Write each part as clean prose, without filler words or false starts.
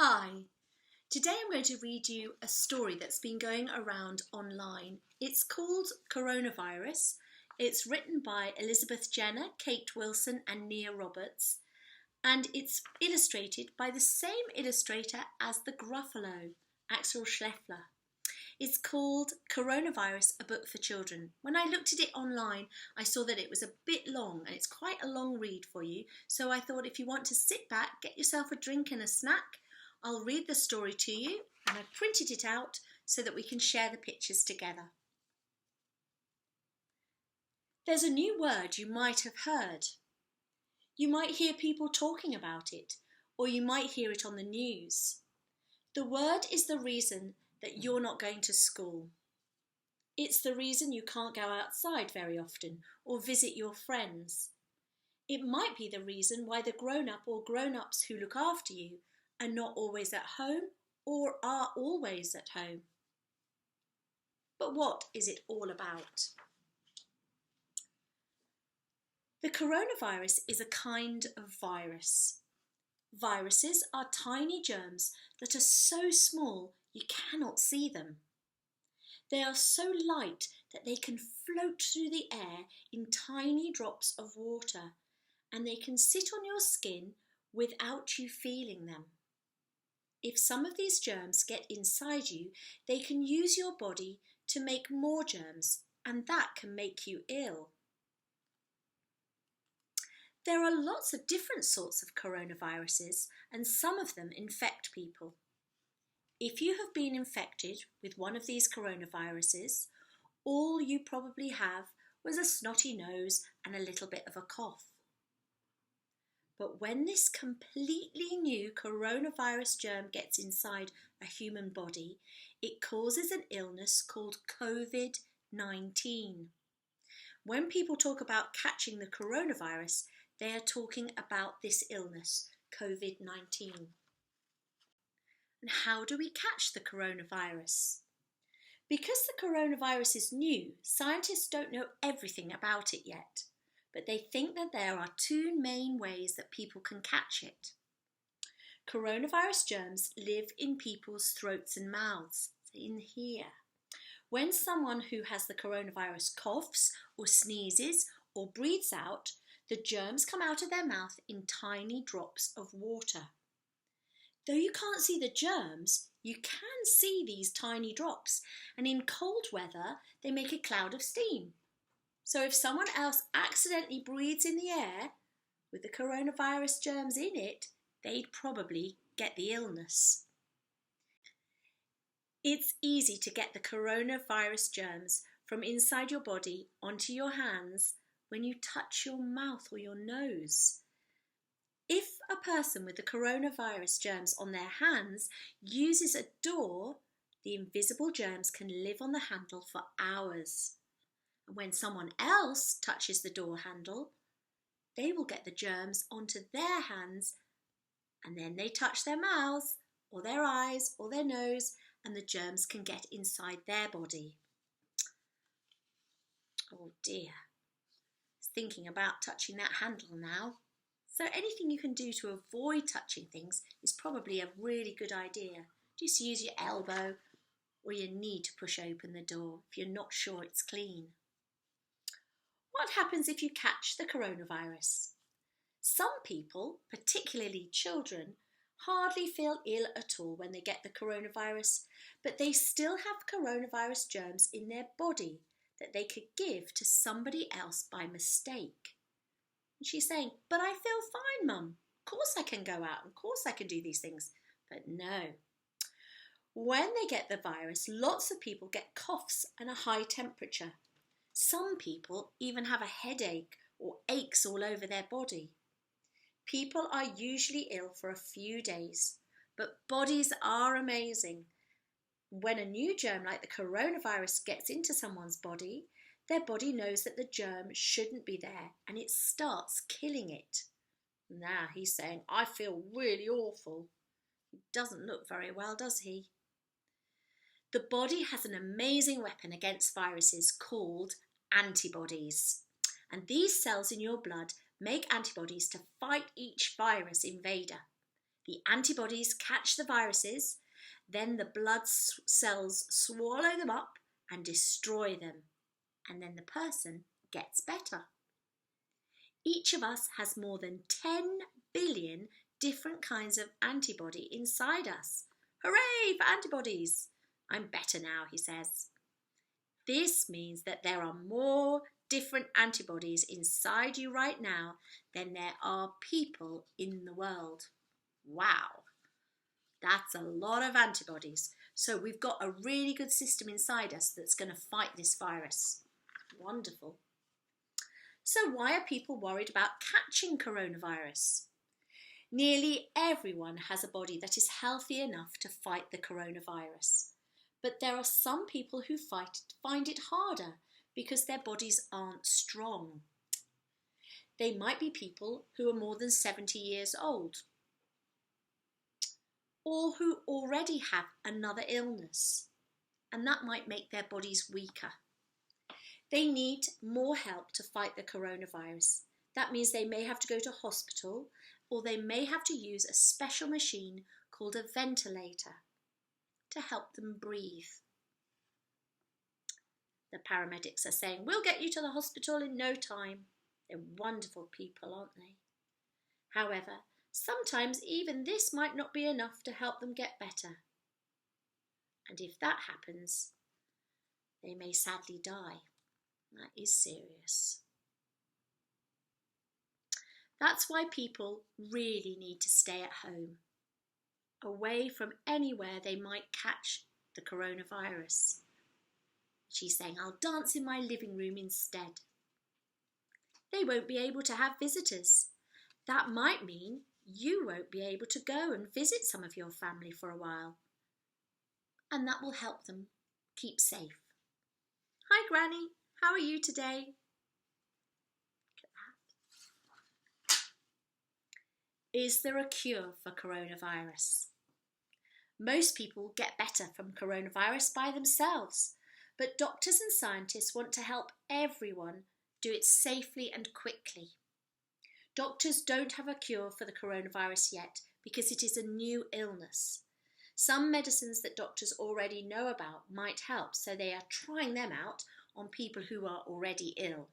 Hi, today I'm going to read you a story that's been going around online. It's called Coronavirus. It's written by Elizabeth Jenner, Kate Wilson and Nia Roberts, and it's illustrated by the same illustrator as the Gruffalo, Axel Scheffler. It's called Coronavirus, a book for children. When I looked at it online, I saw that it was a bit long and it's quite a long read for you. So I thought if you want to sit back, get yourself a drink and a snack, I'll read the story to you, and I've printed it out so that we can share the pictures together. There's a new word you might have heard. You might hear people talking about it, or you might hear it on the news. The word is the reason that you're not going to school. It's the reason you can't go outside very often or visit your friends. It might be the reason why the grown-up or grown-ups who look after you are not always at home or are always at home. But what is it all about? The coronavirus is a kind of virus. Viruses are tiny germs that are so small you cannot see them. They are so light that they can float through the air in tiny drops of water, and they can sit on your skin without you feeling them. If some of these germs get inside you, they can use your body to make more germs, and that can make you ill. There are lots of different sorts of coronaviruses, and some of them infect people. If you have been infected with one of these coronaviruses, all you probably have was a snotty nose and a little bit of a cough. But when this completely new coronavirus germ gets inside a human body, it causes an illness called COVID-19. When people talk about catching the coronavirus, they are talking about this illness, COVID-19. And how do we catch the coronavirus? Because the coronavirus is new, scientists don't know everything about it yet. But they think that there are two main ways that people can catch it. Coronavirus germs live in people's throats and mouths, in here. When someone who has the coronavirus coughs or sneezes or breathes out, the germs come out of their mouth in tiny drops of water. Though you can't see the germs, you can see these tiny drops, and in cold weather they make a cloud of steam. So if someone else accidentally breathes in the air with the coronavirus germs in it, they'd probably get the illness. It's easy to get the coronavirus germs from inside your body onto your hands when you touch your mouth or your nose. If a person with the coronavirus germs on their hands uses a door, the invisible germs can live on the handle for hours. When someone else touches the door handle, they will get the germs onto their hands, and then they touch their mouths or their eyes or their nose, and the germs can get inside their body. Oh dear, I was thinking about touching that handle now. So anything you can do to avoid touching things is probably a really good idea. Just use your elbow or your knee to push open the door if you're not sure it's clean. What happens if you catch the coronavirus? Some people, particularly children, hardly feel ill at all when they get the coronavirus, but they still have coronavirus germs in their body that they could give to somebody else by mistake. And she's saying, but I feel fine, Mum. Of course I can go out, of course I can do these things. But no. When they get the virus, lots of people get coughs and a high temperature. Some people even have a headache or aches all over their body. People are usually ill for a few days, but bodies are amazing. When a new germ like the coronavirus gets into someone's body, their body knows that the germ shouldn't be there and it starts killing it. Now he's saying, I feel really awful. He doesn't look very well, does he? The body has an amazing weapon against viruses called antibodies. And these cells in your blood make antibodies to fight each virus invader. The antibodies catch the viruses, then the blood cells swallow them up and destroy them, and then the person gets better. Each of us has more than 10 billion different kinds of antibody inside us. Hooray for antibodies! I'm better now, he says. This means that there are more different antibodies inside you right now than there are people in the world. Wow, that's a lot of antibodies. So we've got a really good system inside us that's going to fight this virus. Wonderful. So why are people worried about catching coronavirus? Nearly everyone has a body that is healthy enough to fight the coronavirus. But there are some people who find it harder because their bodies aren't strong. They might be people who are more than 70 years old, or who already have another illness, and that might make their bodies weaker. They need more help to fight the coronavirus. That means they may have to go to hospital, or they may have to use a special machine called a ventilator to help them breathe. The paramedics are saying, we'll get you to the hospital in no time. They're wonderful people, aren't they? However, sometimes even this might not be enough to help them get better. And if that happens, they may sadly die. That is serious. That's why people really need to stay at home, away from anywhere they might catch the coronavirus. She's saying, I'll dance in my living room instead. They won't be able to have visitors. That might mean you won't be able to go and visit some of your family for a while. And that will help them keep safe. Hi, Granny. How are you today? Look at that. Is there a cure for coronavirus? Most people get better from coronavirus by themselves, but doctors and scientists want to help everyone do it safely and quickly. Doctors don't have a cure for the coronavirus yet because it is a new illness. Some medicines that doctors already know about might help, so they are trying them out on people who are already ill.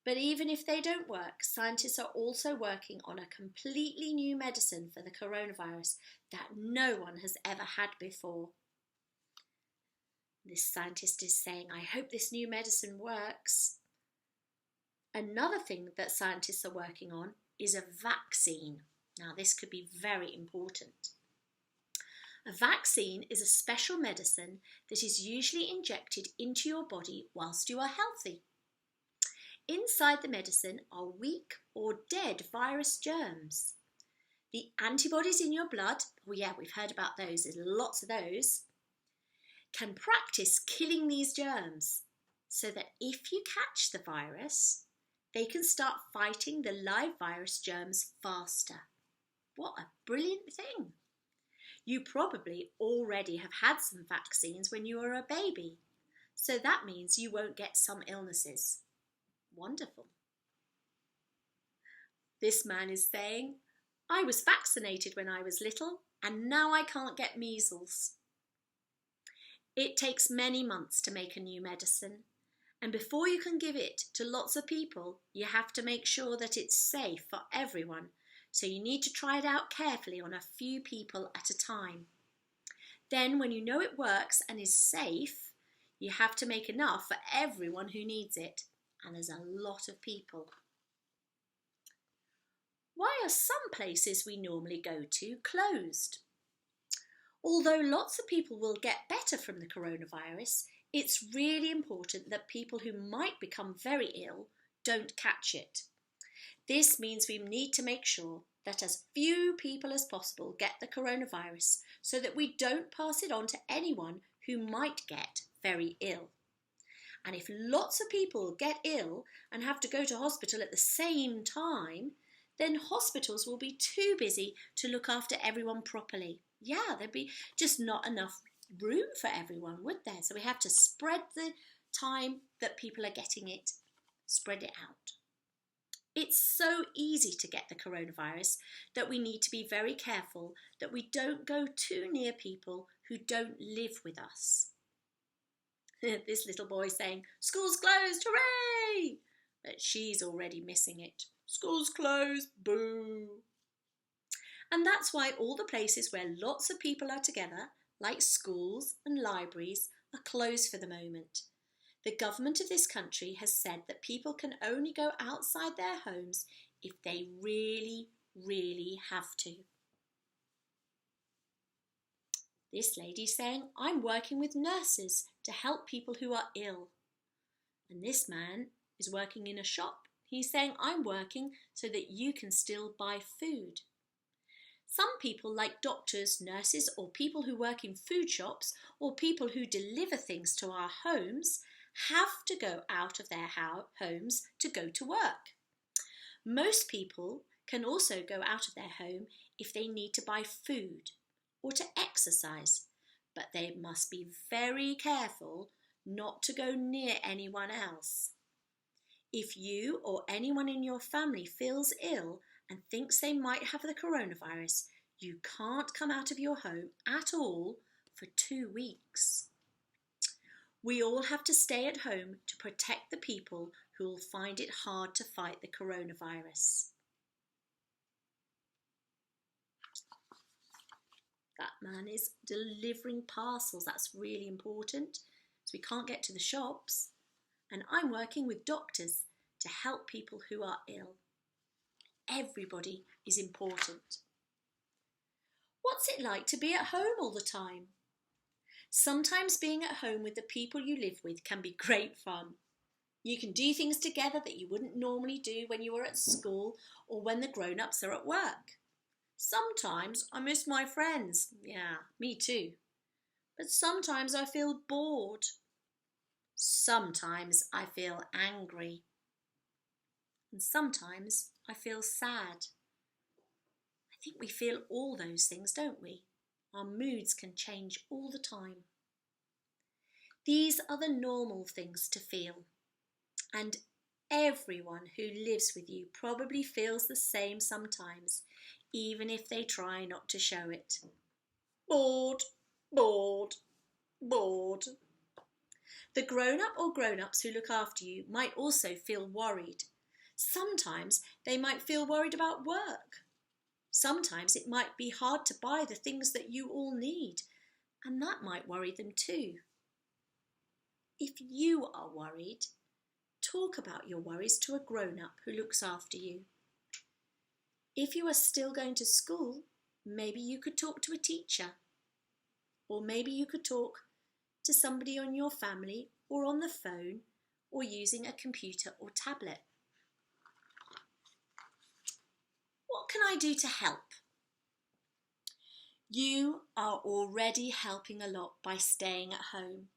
But even if they don't work, scientists are also working on a completely new medicine for the coronavirus that no one has ever had before. This scientist is saying, I hope this new medicine works. Another thing that scientists are working on is a vaccine. Now, this could be very important. A vaccine is a special medicine that is usually injected into your body whilst you are healthy. Inside the medicine are weak or dead virus germs. The antibodies in your blood, oh yeah, we've heard about those, there's lots of those, can practice killing these germs so that if you catch the virus, they can start fighting the live virus germs faster. What a brilliant thing! You probably already have had some vaccines when you were a baby, so that means you won't get some illnesses. Wonderful. This man is saying, I was vaccinated when I was little and now I can't get measles. It takes many months to make a new medicine, and before you can give it to lots of people, you have to make sure that it's safe for everyone. So you need to try it out carefully on a few people at a time. Then when you know it works and is safe, you have to make enough for everyone who needs it. And there's a lot of people. Why are some places we normally go to closed? Although lots of people will get better from the coronavirus, it's really important that people who might become very ill don't catch it. This means we need to make sure that as few people as possible get the coronavirus so that we don't pass it on to anyone who might get very ill. And if lots of people get ill and have to go to hospital at the same time, then hospitals will be too busy to look after everyone properly. Yeah, there'd be just not enough room for everyone, would there? So we have to spread the time that people are getting it, spread it out. It's so easy to get the coronavirus that we need to be very careful that we don't go too near people who don't live with us. This little boy saying, "School's closed, hooray!" But she's already missing it. School's closed, boo. And that's why all the places where lots of people are together, like schools and libraries, are closed for the moment. The government of this country has said that people can only go outside their homes if they really, really have to. This lady's saying, "I'm working with nurses to help people who are ill." And this man is working in a shop. He's saying, "I'm working so that you can still buy food." Some people, like doctors, nurses, or people who work in food shops, or people who deliver things to our homes, have to go out of their homes to go to work. Most people can also go out of their home if they need to buy food or to exercise, but they must be very careful not to go near anyone else. If you or anyone in your family feels ill and thinks they might have the coronavirus, you can't come out of your home at all for 2 weeks. We all have to stay at home to protect the people who will find it hard to fight the coronavirus. That man is delivering parcels. That's really important. So we can't get to the shops. And I'm working with doctors to help people who are ill. Everybody is important. What's it like to be at home all the time? Sometimes being at home with the people you live with can be great fun. You can do things together that you wouldn't normally do when you were at school or when the grown-ups are at work. Sometimes I miss my friends. Yeah, me too. But sometimes I feel bored. Sometimes I feel angry. And sometimes I feel sad. I think we feel all those things, don't we? Our moods can change all the time. These are the normal things to feel. And everyone who lives with you probably feels the same sometimes, even if they try not to show it. Bored, bored, bored. The grown-up or grown-ups who look after you might also feel worried. Sometimes they might feel worried about work. Sometimes it might be hard to buy the things that you all need, and that might worry them too. If you are worried, talk about your worries to a grown-up who looks after you. If you are still going to school, maybe you could talk to a teacher, or maybe you could talk to somebody in your family or on the phone or using a computer or tablet. What can I do to help? You are already helping a lot by staying at home,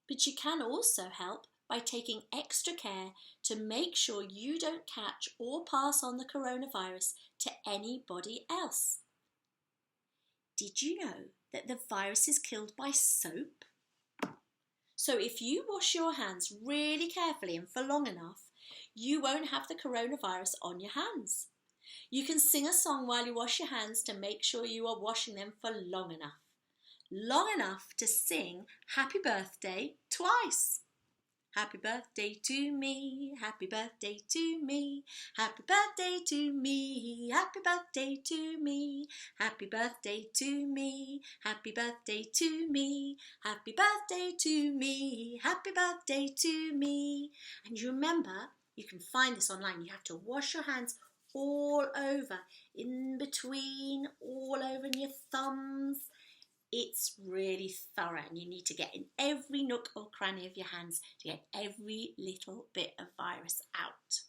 but you can also help by taking extra care to make sure you don't catch or pass on the coronavirus to anybody else. Did you know that the virus is killed by soap? So if you wash your hands really carefully and for long enough, you won't have the coronavirus on your hands. You can sing a song while you wash your hands to make sure you are washing them for long enough. Long enough to sing Happy Birthday twice. Happy birthday to me, happy birthday to me, happy birthday to me, happy birthday to me, happy birthday to me, happy birthday to me, happy birthday to me, happy birthday to me. And you remember, you can find this online, you have to wash your hands all over, in between, all over in your thumbs. It's really thorough and you need to get in every nook or cranny of your hands to get every little bit of virus out.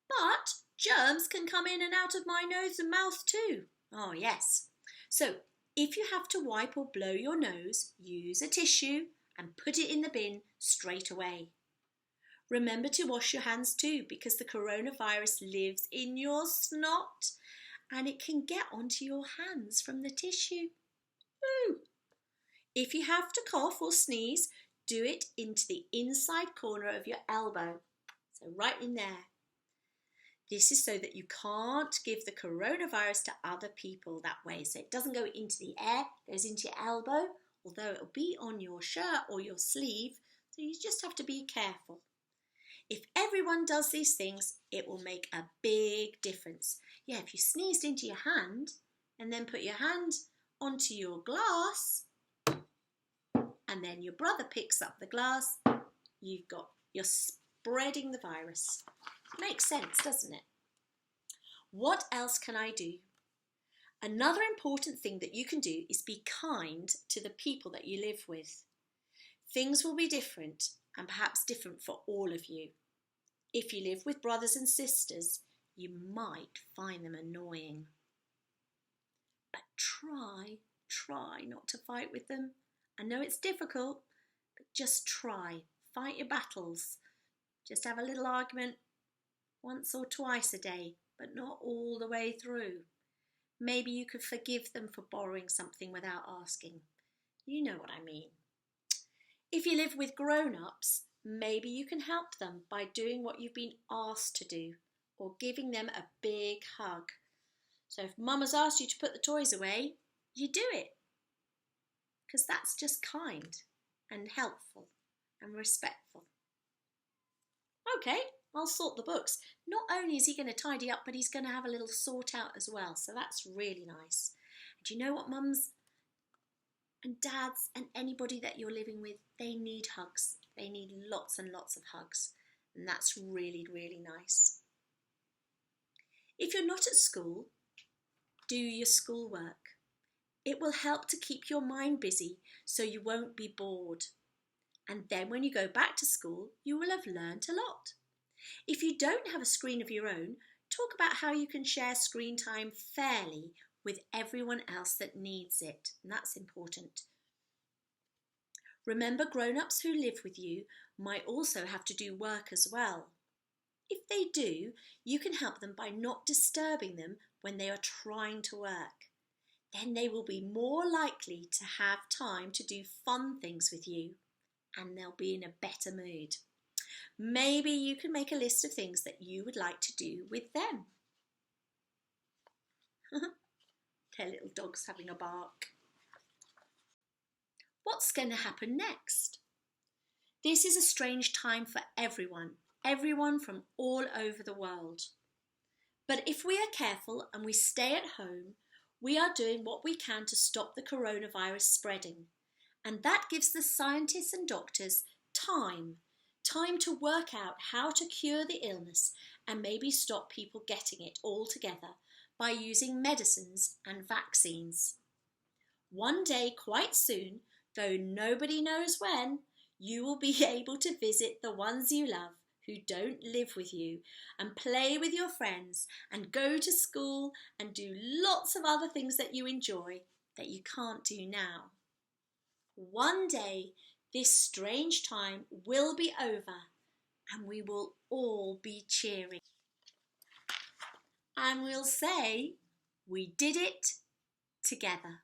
But germs can come in and out of my nose and mouth too. Oh yes. So if you have to wipe or blow your nose, use a tissue and put it in the bin straight away. Remember to wash your hands too, because the coronavirus lives in your snot and it can get onto your hands from the tissue. Ooh. If you have to cough or sneeze, do it into the inside corner of your elbow. So right in there. This is so that you can't give the coronavirus to other people that way. So it doesn't go into the air, it goes into your elbow, although it'll be on your shirt or your sleeve. So you just have to be careful. If everyone does these things, it will make a big difference. Yeah, if you sneezed into your hand and then put your hand onto your glass and then your brother picks up the glass, you're spreading the virus. Makes sense, doesn't it? What else can I do? Another important thing that you can do is be kind to the people that you live with. Things will be different and perhaps different for all of you. If you live with brothers and sisters, you might find them annoying. But try not to fight with them. I know it's difficult, but just try. Fight your battles. Just have a little argument once or twice a day, but not all the way through. Maybe you could forgive them for borrowing something without asking. You know what I mean. If you live with grown-ups, maybe you can help them by doing what you've been asked to do or giving them a big hug. So if Mum has asked you to put the toys away, you do it. Because that's just kind and helpful and respectful. Okay, I'll sort the books. Not only is he going to tidy up, but he's going to have a little sort out as well. So that's really nice. And do you know what, mums and dads and anybody that you're living with, they need hugs. They need lots and lots of hugs. And that's really, really nice. If you're not at school, do your schoolwork. It will help to keep your mind busy so you won't be bored. And then when you go back to school, you will have learnt a lot. If you don't have a screen of your own, talk about how you can share screen time fairly with everyone else that needs it. And that's important. Remember, grown-ups who live with you might also have to do work as well. If they do, you can help them by not disturbing them when they are trying to work. Then they will be more likely to have time to do fun things with you, and they'll be in a better mood. Maybe you can make a list of things that you would like to do with them. Their little dog's having a bark. What's going to happen next? This is a strange time for everyone from all over the world. But if we are careful and we stay at home, we are doing what we can to stop the coronavirus spreading. And that gives the scientists and doctors time to work out how to cure the illness and maybe stop people getting it altogether by using medicines and vaccines. One day, quite soon, though nobody knows when, you will be able to visit the ones you love who don't live with you and play with your friends and go to school and do lots of other things that you enjoy that you can't do now. One day, this strange time will be over and we will all be cheering. And we'll say, we did it together.